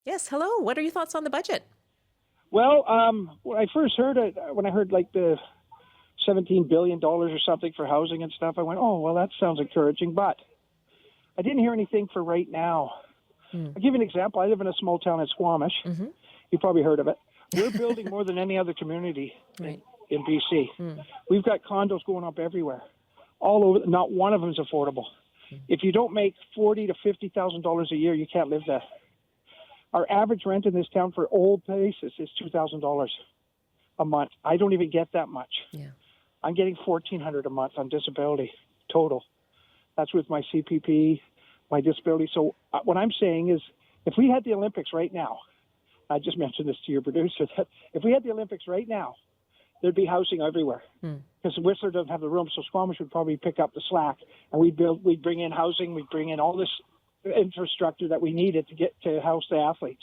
Yes, hello. What are your thoughts on the budget? Well, when I first heard it, when I heard like the $17 billion or something for housing and stuff, I went, "Oh, well, that sounds encouraging." But I didn't hear anything for right now. Mm. I'll give you an example. I live in a small town in Squamish. Mm-hmm. You've probably heard of it. We're building more than any other community Right. in BC. Mm. We've got condos going up everywhere, all over. Not one of them is affordable. If you don't make $40,000 to $50,000 a year, you can't live there. Our average rent in this town for old places is $2,000 a month. I don't even get that much. Yeah. I'm getting $1,400 a month on disability total. That's with my CPP, my disability. So what I'm saying is, if we had the Olympics right now, I just mentioned this to your producer, that if we had the Olympics right now, there'd be housing everywhere. Because Whistler doesn't have the room, so Squamish would probably pick up the slack, and we'd bring in housing, we'd bring in all this infrastructure that we needed to get to house the athletes.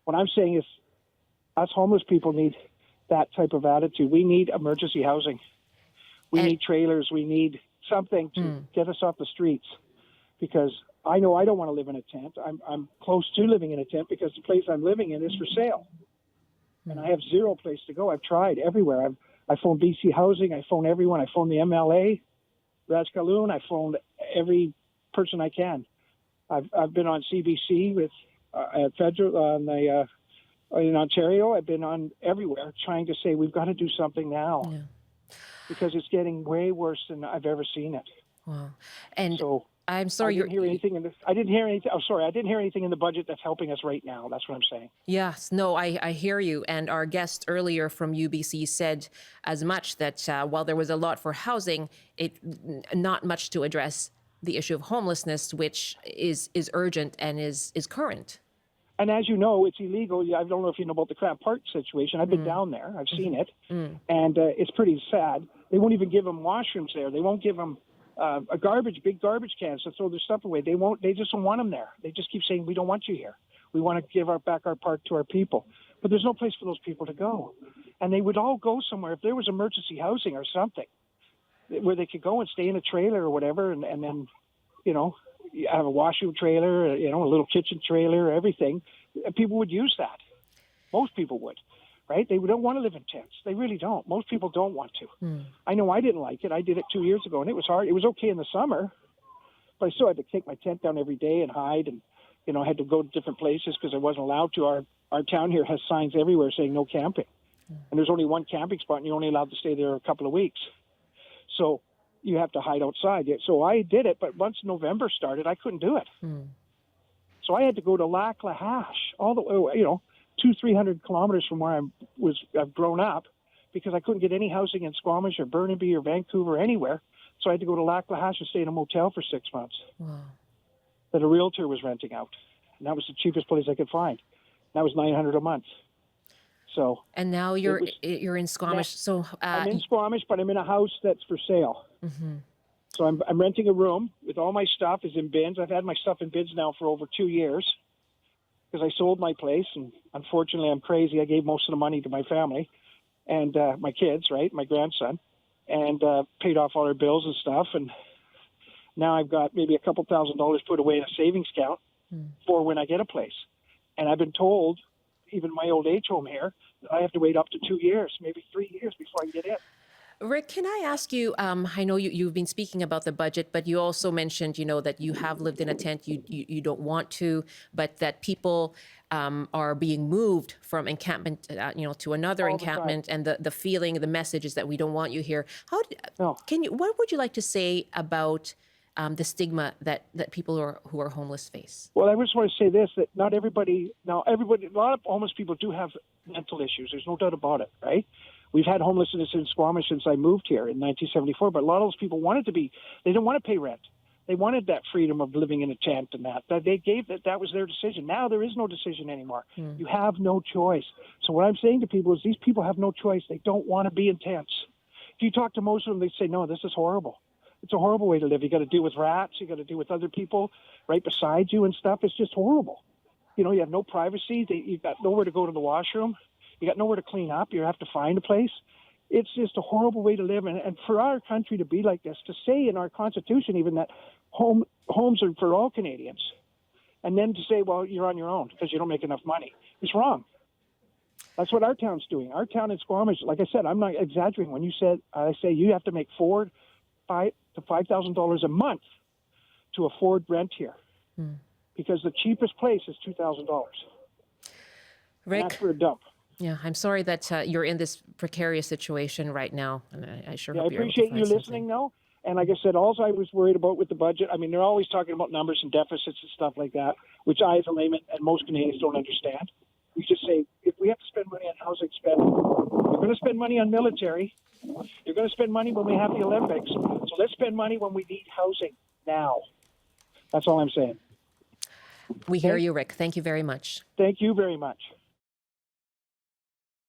What I'm saying is, us homeless people need that type of attitude. We need emergency housing. We need trailers. We need something to get us off the streets, because I know I don't want to live in a tent. I'm close to living in a tent because the place I'm living in is for sale. And I have zero place to go. I've tried everywhere. I phoned BC Housing. I phoned everyone. I phoned the MLA, Rajkaloon. I phoned every person I can. I've been on CBC with at federal on the in Ontario. I've been on everywhere trying to say we've got to do something now, because it's getting way worse than I've ever seen it. Wow. And so I'm sorry, I didn't hear anything in this. I didn't hear anything. Oh, sorry, I didn't hear anything in the budget that's helping us right now. That's what I'm saying. Yes, no, I hear you. And our guest earlier from UBC said as much, that while there was a lot for housing, not much to address the issue of homelessness, which is urgent and is current. And as you know, it's illegal. I don't know if you know about the Crab Park situation. I've been down there. I've seen it. And it's pretty sad. They won't even give them washrooms there. They won't give them big garbage cans to throw their stuff away. They won't. They just don't want them there. They just keep saying, "We don't want you here. We want to give back our park to our people." But there's no place for those people to go. And they would all go somewhere if there was emergency housing or something where they could go and stay in a trailer or whatever, and then, you have a washroom trailer, a little kitchen trailer, everything. People would use that. Most people would, right? They don't want to live in tents. They really don't. Most people don't want to. I know I didn't like it. I did it 2 years ago, and it was hard. It was okay in the summer, but I still had to take my tent down every day and hide, and, I had to go to different places because I wasn't allowed to. Our town here has signs everywhere saying no camping. And there's only one camping spot, and you're only allowed to stay there a couple of weeks. So you have to hide outside. So I did it, but once November started, I couldn't do it. So I had to go to Lac La Hache, all the way, 200-300 kilometers from where I've grown up, because I couldn't get any housing in Squamish or Burnaby or Vancouver, anywhere. So I had to go to Lac La Hache and stay in a motel for 6 months. Wow. That a realtor was renting out. And that was the cheapest place I could find. That was $900 a month. So. And now you're in Squamish. So I'm in Squamish, but I'm in a house that's for sale. So I'm renting a room with all my stuff is in bins. I've had my stuff in bins now for over 2 years because I sold my place, and unfortunately I'm crazy. I gave most of the money to my family and my kids, right, my grandson, and paid off all their bills and stuff. And now I've got maybe a couple $1,000s put away in a savings account for when I get a place. And I've been told, even my old age home here, that I have to wait up to 2 years, maybe 3 years before I can get in. Rick, can I ask you, I know you've been speaking about the budget, but you also mentioned, that you have lived in a tent, you don't want to, but that people are being moved from encampment, to another encampment, and the feeling, the message is that we don't want you here. What would you like to say about the stigma that people who are homeless face? Well, I just want to say this, that not everybody, a lot of homeless people do have mental issues. There's no doubt about it, right? We've had homelessness in Squamish since I moved here in 1974, but a lot of those people they didn't want to pay rent. They wanted that freedom of living in a tent and that they gave that was their decision. Now there is no decision anymore. You have no choice. So what I'm saying to people is these people have no choice. They don't want to be in tents. If you talk to most of them, they say, no, this is horrible. It's a horrible way to live. You got to deal with rats. You got to deal with other people right beside you and stuff. It's just horrible. You have no privacy. You've got nowhere to go to the washroom. You got nowhere to clean up. You have to find a place. It's just a horrible way to live. And for our country to be like this, to say in our Constitution even that homes are for all Canadians, and then to say, well, you're on your own because you don't make enough money. It's wrong. That's what our town's doing. Our town in Squamish, like I said, I'm not exaggerating. When I say you have to make $4,000 to $5,000 a month to afford rent here, because the cheapest place is $2,000. Rick, that's for a dump. Yeah, I'm sorry that you're in this precarious situation right now, and I sure hope I you're able to appreciate find you something. listening, though. And like I said, all I was worried about with the budget, I mean, they're always talking about numbers and deficits and stuff like that, which I, as a layman, and most Canadians don't understand. We just say, if we have to spend money on housing spending, you're going to spend money on military. You're going to spend money when we have the Olympics. So let's spend money when we need housing now. That's all I'm saying. We hear you, Rick. Thank you very much. Thank you very much.